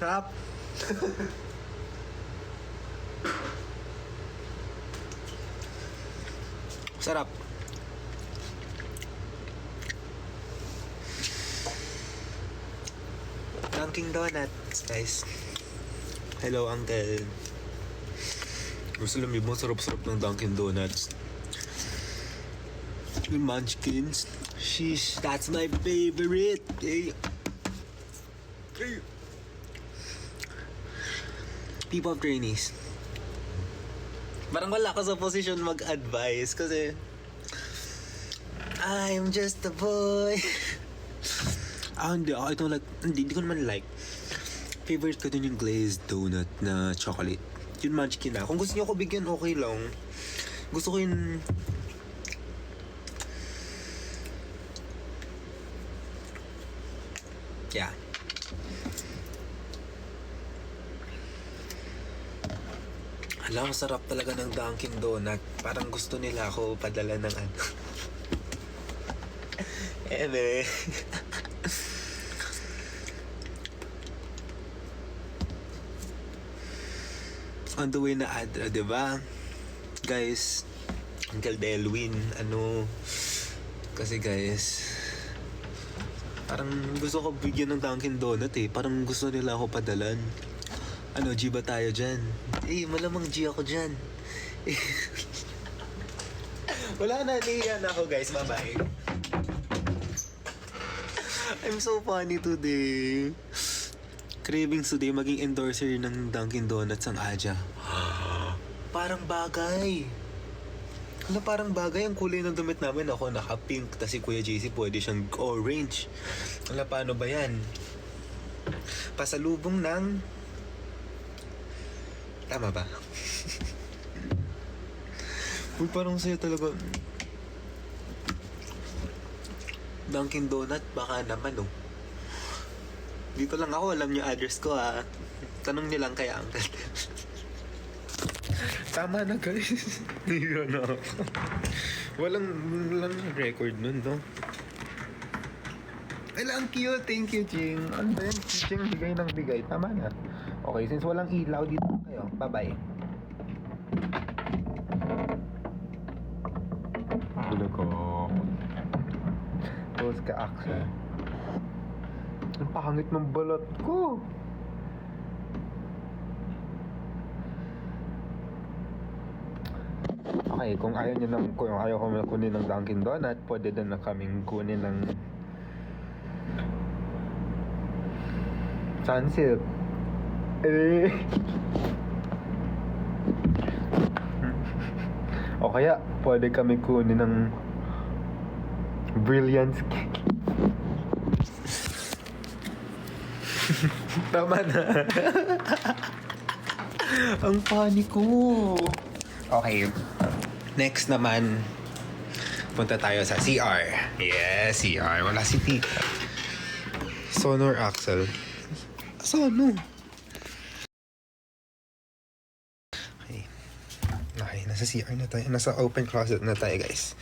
Sarap. Sarap. Dunkin' Donuts, guys. Hello, Uncle. Gusto alam mo, sarap-sarap ng Dunkin' Donuts. Yung munchkins. Sheesh, that's my favorite. Hey. Hey. People of trainees. Parang wala ka sa position mag-advise kasi I'm just a boy. Hindi ko naman like. Favorite ko dun yung glazed donut na chocolate. Yun munchkin na. Kung gusto niyo ko bigyan, okay lang. Gusto ko yun. Yeah. Alam, sarap talaga ng Dunkin' Donut. Parang gusto nila ako padala ng ano. On the way na Adra, diba? Guys, Uncle Delwin, kasi guys, parang gusto ko bigyan ng Dunkin' Donut eh. Parang gusto nila ako padalan. G ba tayo dyan? Malamang G ako dyan. Wala na, niyan ako guys. Bye-bye. I'm so funny today. Cravings today, maging endorser ng Dunkin' Donuts ang Aja. Parang bagay. Parang bagay ang kulay ng damit namin. Ako naka-pink, tas si Kuya JC pwede siyang orange. Paano ba yan? Pasalubong ng... Tama ba? Uy, parang sa'yo talaga. Dunkin' Donut, baka naman Dito lang ako, alam niyo address ko Tanong niyo lang kaya Uncle. Tama na guys. Hindi na ako. Walang record nun, no? Ang cute. Thank you, Jing. Ano ba yun? Jing, bigay ng bigay. Tama na. Okay, since walang ilaw dito kayo. Bye-bye. Gulo ko. Tapos ka-Axel. Ang pangit ng balat ko. Okay, kung ayaw ko kunin ng Dunkin' Donut, pwede din na kaming kunin ng Sunsilk. O kaya, pwede kami kunin ng Brilliance Cake. Tama na. Ang funny ko. Okay. Next naman, punta tayo sa CR. Yes, CR. Wala si Tita. Sonor Axel. Sono. Okay, nasa CR na tayo. Nasa open closet na tayo, guys.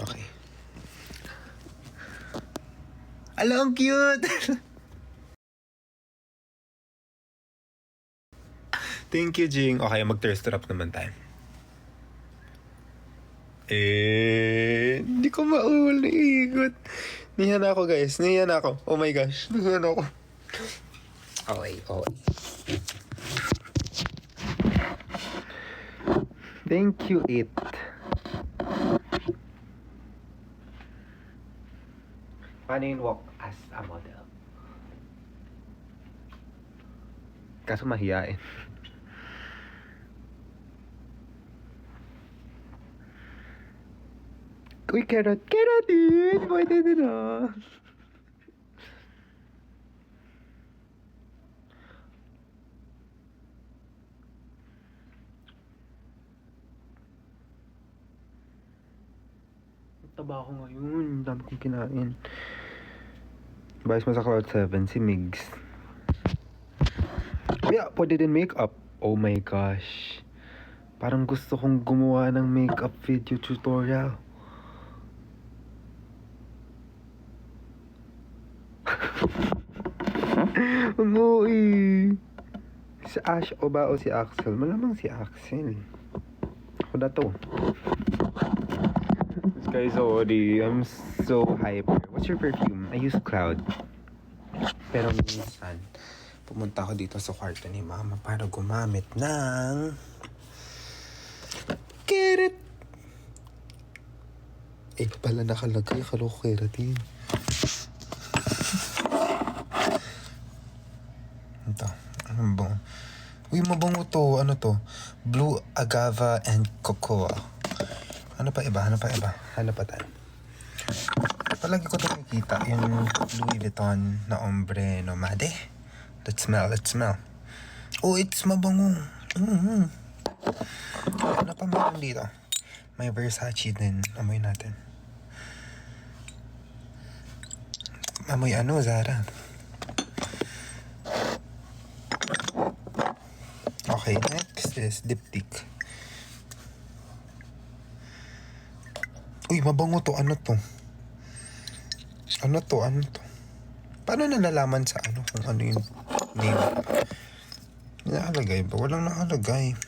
Okay. Ang cute! Thank you, Jing. Okay, mag-thirst trap naman tayo. Hindi ko mauligot. Niyan ako, guys. Niyan ako. Oh my gosh. Niyan ako. Okay. Thank you, it. Paano yung walk as a model? Kaso mahiyain. Uy, carrot din! Pwede din Taba ko ngayon. Dami kong kinain. Bayos mo sa Cloud 7, si Migs. Yeah, pwede din makeup. Oh my gosh. Parang gusto kong gumawa ng makeup video tutorial. Ang bango eh. Si Ash o ba o si Axel? Malamang si Axel. Ako na to. Guys, sorry. I'm so hyper. What's your perfume? I use Cloud. Pero minsan, pumunta ako dito sa kwarto ni Mama para gumamit ng Carrot. Eh, pala nakalagay. Akala ko keratin. Ito. Ano ba? Uy, mabango to. Ano to? Blue Agave and Cocoa. Ano pa iba? Ano pa tayo? Palagi ko ito nakikita. Yung Louis Vuitton na ombre nomade. Let's smell. Oh, it's mabango. Ano pa meron dito? May Versace din. Amoy natin. Amoy ano, Zara? Okay, next is diptyque. Uy, mabango to. Ano to? Paano nalalaman sa ano kung ano yung name? Nakalagay ba? Walang nakalagay.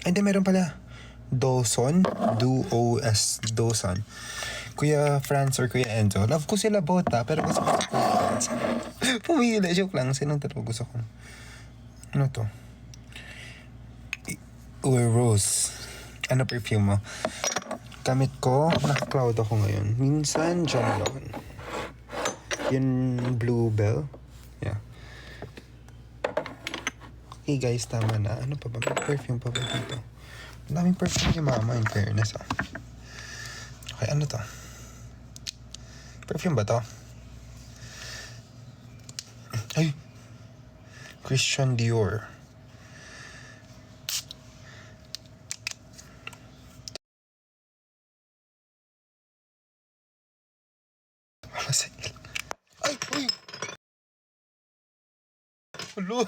Ay, hindi, meron pala. Dawson. Dawson. Kuya Franz or Kuya Enzo. Love ko sila both pero gusto ko si Kuya Franz. Pumili. Joke lang. Sinong tatlo gusto ko? Ano to? Uwe Rose. Ano perfume mo? Gamit ko. Naka-cloud ako ngayon. Minsan, John Long. Yung Bluebell. Yeah. Okay guys, tama na. Ano pa ba? May perfume pa ba dito? Ang daming perfume ni Mama in fairness. Okay, ano to? Perfume ba to? Ay! Christian Dior. Wala sa il. Ay! Uy! Hello!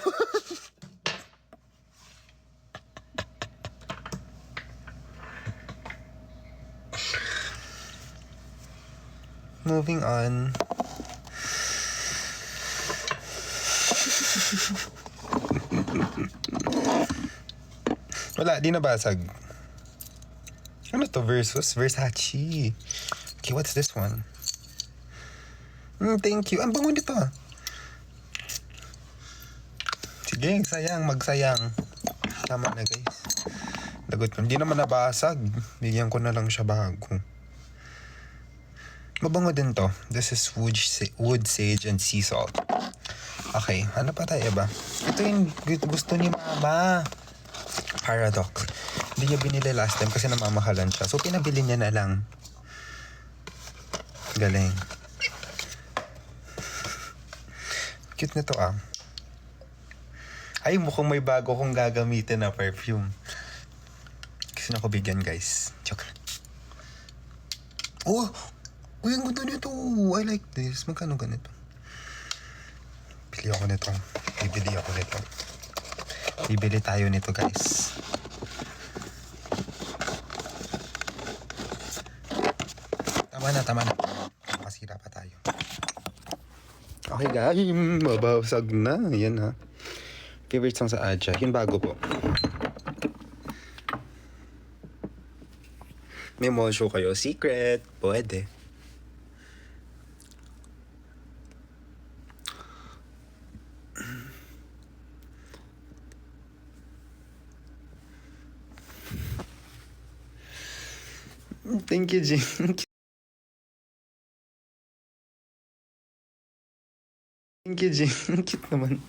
Moving on. Wala, di nabasag. Ano to? Versace. Okay, what's this one? Thank you. Ang bango nito. Sige, magsayang. Tama na guys. Lagot ko. Hindi naman nabasag. Bigyan ko na lang siya bago. Mabango din to. This is wood sage and sea salt. Okay, ano pa tayo ba? Ito yung gusto ni Mama. Paradox. Hindi niya binili last time kasi namamahalan siya. So, pinabili niya na lang. Galing. Cute nito ah. Ay, mukhang may bago kong gagamitin na perfume. Kasi na ko bigyan guys. Joke. Oh! Uy, ang ganda nito. I like this. Magkano ganito? Bibili ako nito. Bibili tayo nito guys. Tama na. Masira pa tayo. Okay guys, mabasag na. Yan ha. Favorite song sa Aja. Yun bago po. May mall show kayo. Secret. Pwede. Thank you, Jing. Thank you, Jing. Cute naman.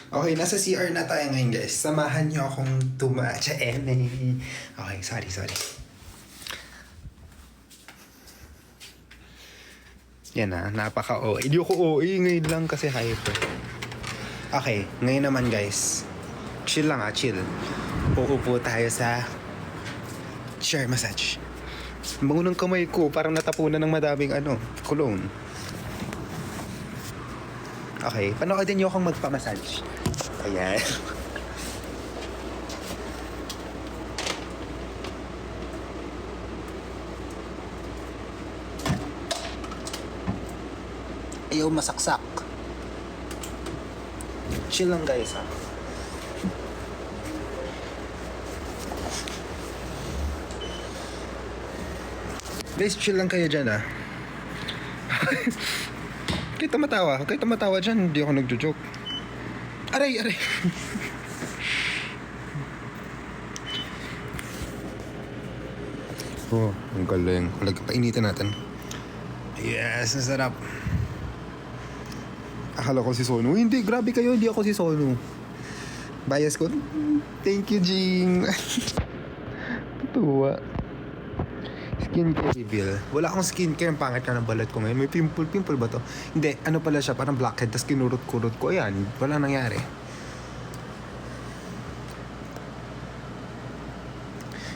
Okay, nasa CR na tayo ngayon, guys. Samahan niyo akong tumatsa. Okay, sorry. Yan na, napaka-OA. Hindi ako OA ngayon lang kasi hyper. Okay, ngayon naman, guys. Chill lang chill. Uupo tayo sa chair massage. Bango ng kamay ko, parang natapunan ng madaming cologne. Okay, panoodin niyo akong magpa-massage. Ayan. Ayaw masaksak. Chill lang guys ha. Guys, chill lang kayo dyan ha. Kahit tumatawa dyan, hindi ako nagjo-joke. Aray! Oh, ang galing. Painitin natin. Yes, nasarap. Akala ko si Sonu. Hindi, grabe kayo, hindi ako si Sonu. Bias ko. Thank you, Jing. Tutuwa. Skincare reveal. Wala akong skincare. Ang pangit ka ng balat ko ngayon. May pimple. Pimple ba to? Hindi. Ano pala siya? Parang blackhead. Tapos kinurot-kurot ko. Ayan. Wala nangyari.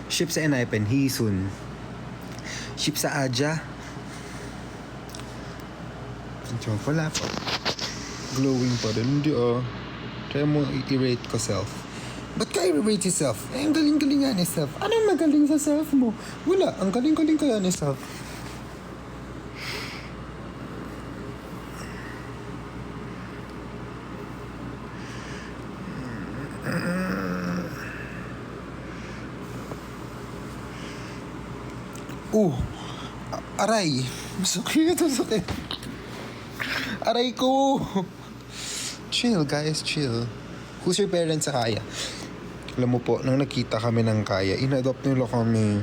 Ship sa Enaipen. Hisun. Ship sa Aja. Wala pa. Glowing pa rin. Hindi Try mo i-rate ko self. Ba't ka i-rate si self? Ang galing-galing nga ni self. Anong magaling sa self mo? Wala. Ang galing-galing kaya ni self. Aray. Sakit. Aray ko. Chill guys, chill. Who's your parents sa Kaya? Alam mo po, nang nakita kami ng Kaya, in-adopt nila kami.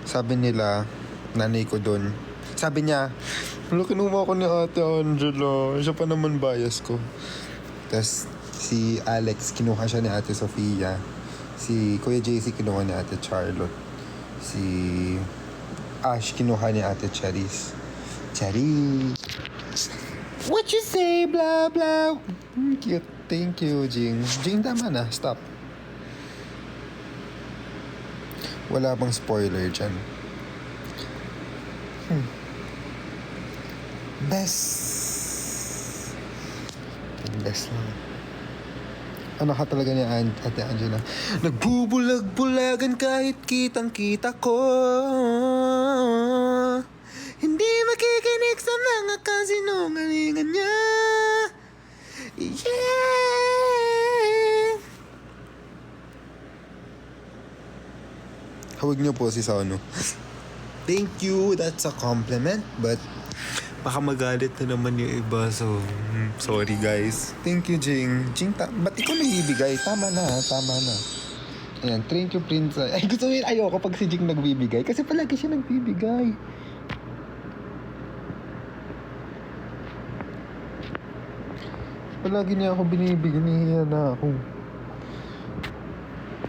Sabi nila, nanay ko dun. Sabi niya, kinuha ko ni Ate Angela. Siya pa naman bias ko. Tapos si Alex, kinuha siya ni Ate Sofia. Si Kuya JC, kinuha ni Ate Charlotte. Si Ash, kinuha ni Ate Charis. What you say, blah, blah. Cute. Thank you, Jing. Jing, tama na. Stop. Wala bang spoiler dyan? Best lang. Ano ka talaga ni Ate Angela? Nagbubulag-bulagan kahit kitang-kita ko. Hindi makikinig sa mga kasinungalingan niya. Yeah! Hawag niyo po si Sonu. Thank you, that's a compliment. But baka magalit na naman yung iba. So, sorry guys. Thank you, Jing. Ba't ikaw nagbibigay? Tama na. Ayan, thank you, Prince. Ay, gusto mo yun, ayoko pag si Jing nagbibigay. Kasi palagi siya nagbibigay. Palagi niya ako binibigyan. Nihiya na ako.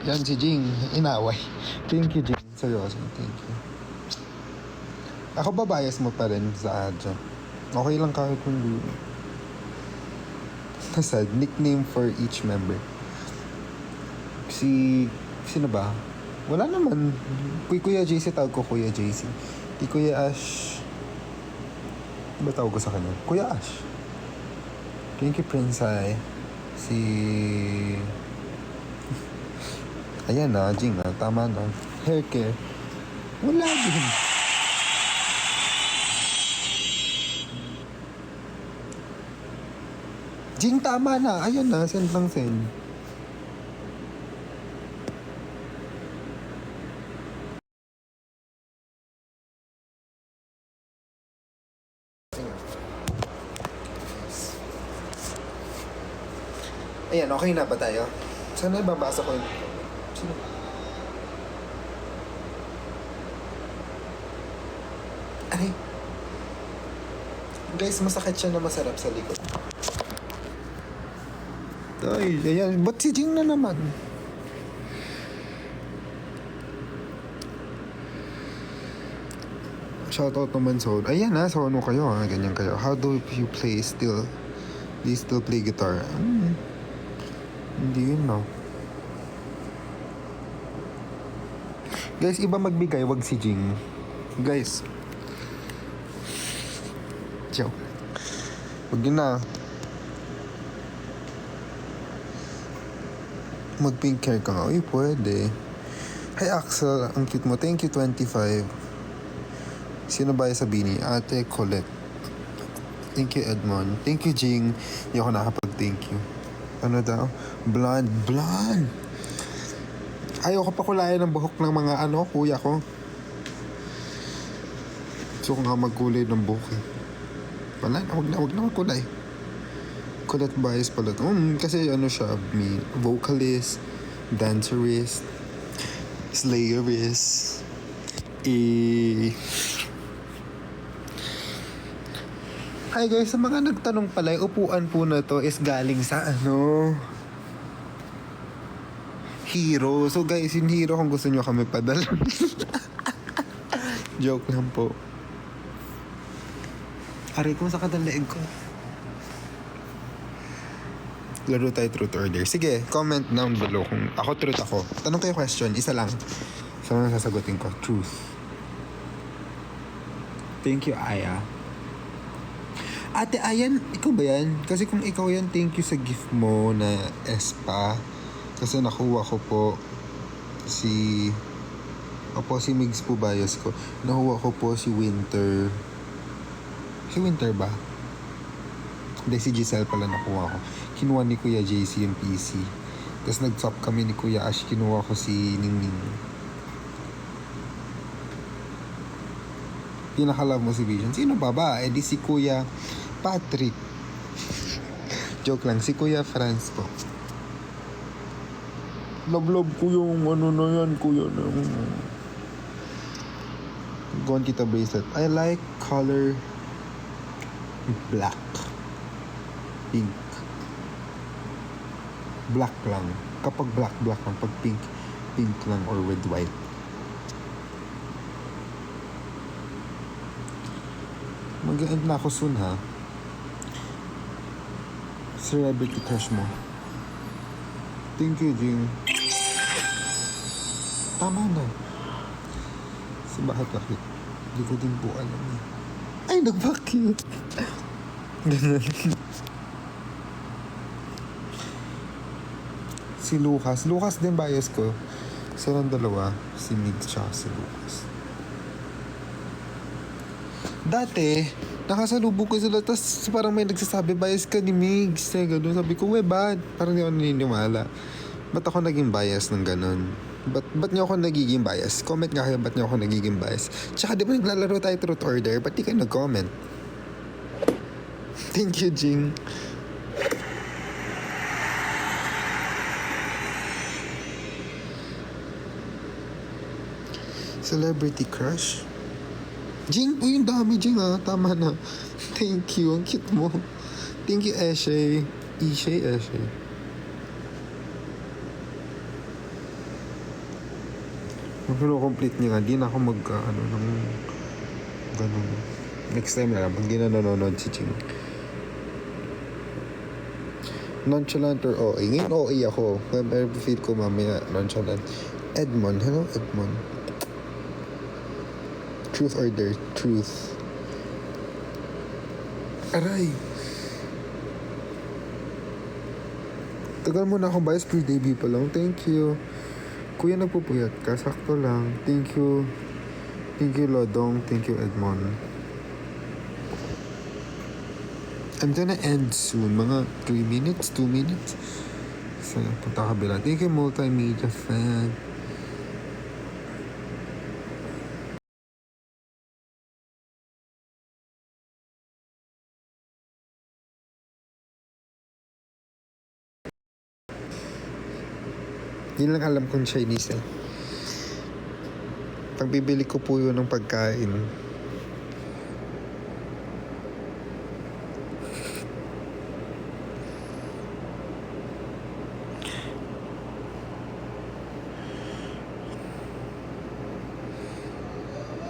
Yan si Jing. Inaway. Thank you, Jing. Seryoso. Thank you. Ako ba bias mo pa rin sa Adja? Okay lang kahit hindi. Nasad, nickname for each member. Sino ba? Wala naman. Kuya JC, tawag ko Kuya JC. Kuya Ash. Ano ba tawag ko sa kanya? Kuya Ash. Thank you, Prince Ai. Ayan na, Jing na. Tama na. Hair care. Wala din. Jing, tama na. Ayan na, send lang send. Ayan, okay na ba tayo? Sana ibabasa ko yun. Sino? Aray. Guys, masakit siya na masarap sa likod. Ay, ayan. Ba't si Jing na naman? Shoutout naman Sono. Ayan na, Sono kayo ha. Ganyan kayo. How do you play still? Do you still play guitar? Hindi yun, no? Guys, iba magbigay, wag si Jing. Guys. Joke. Wag yun na. Mag-pink hair ka nga. Uy, pwede. Hi, Axel. Ang cute mo. Thank you, 25. Sino ba yung Sabini? Ate Colette. Thank you, Edmond. Thank you, Jing. Hindi ako nakapag-thank you. Ano daw? Blonde. Blonde! Ayoko pa kulayan ng buhok ng mga kuya ko. So, kung nga magkulay ng buhok eh. Wala na, wag na magkulay. Colette Baez pala. Kasi siya, vocalist, dancerist, slayerist, Hi guys, sa mga nagtanong pala, yung upuan po na to is galing sa Hero. So guys, yung Hero kung gusto nyo kami padala. Joke lang po. Aray, kung sa leeg ko. Laro tayo truth order. Sige, comment down below kung ako truth ako. Tanong kayo question, isa lang. Isa lang sasagutin ko. Truth. Thank you, Aya. Ate Ayan, ikaw ba yan? Kasi kung ikaw yan, thank you sa gift mo na Espa. Kasi nakuha ko po si Migs po bias ko. Nakuha ko po si Winter. Si Winter ba? Hindi, si Giselle pala nakuha ko. Kinuha ni Kuya JC yung PC. Tapos nag-swap kami ni Kuya Ash. Kinuha ko si Ningning. Pinaka-love mo si Vision. Sino ba ba? Eh di si Kuya Patrick. Joke lang. Si Kuya Franz po. Love ko yung na yan, Kuya. Gawin kita bracelet. I like color black. Pink. Black lang. Kapag black lang. Pag pink lang or with white. Mag-end na ako soon, ha? Celebrity crush mo. Thank you, Jing. Tama na. Sa bakit? Hindi ko din po alam eh. Ay, nag-vacuum. Ganun. Si Lucas. Lucas din bias ko. Silang dalawa. Si Migs tsaka si Lucas. Dati, nakasalubog ko sila, tapos parang may nagsasabi, bias ka ni Migs. Gano'n. Sabi ko, bad. Parang hindi ako naniniwala. Ba't ako naging bias ng gano'n? Ba't niyo ako nagiging bias? Comment nga kayo, ba't niyo ako nagiging bias? Tsaka di ba naglalaro tayo truth order? Ba't di kayo nag-comment? Thank you, Jing. Celebrity crush? Jing, yung dami, Jing, ha? Tama na. Thank you. Ang cute mo. Thank you, Eshe. Eshe. Complete niya nga. Di na ako ng ganun. Next time na lang. Pag di na nanonood si Jing. Nonchalant or OA? Ngayon OA ako. Pero feel ko mamaya nonchalant. Edmond. Hello, Edmond. Truth or dare? Truth. Aray. Tagal mo na akong bias pre-debut pa lang. Thank you. Kuya, nagpupuyat ka. Sakto lang. Thank you. Thank you, Lodong. Thank you, Edmond. I'm gonna end soon. Mga 3 minutes, 2 minutes. So, punta kabila. Thank you, multimedia fan. Yun lang alam kong Chinese eh. Pagbibili ko po yun ng pagkain.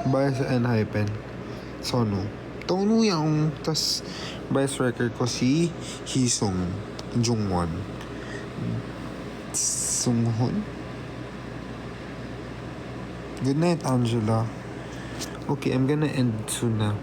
Bias sa N-Hypen. Sonu. Tonu yung tas bias record ko si Hisung Jungwon. Sunghon. Good night, Angela. Okay, I'm gonna end soon na.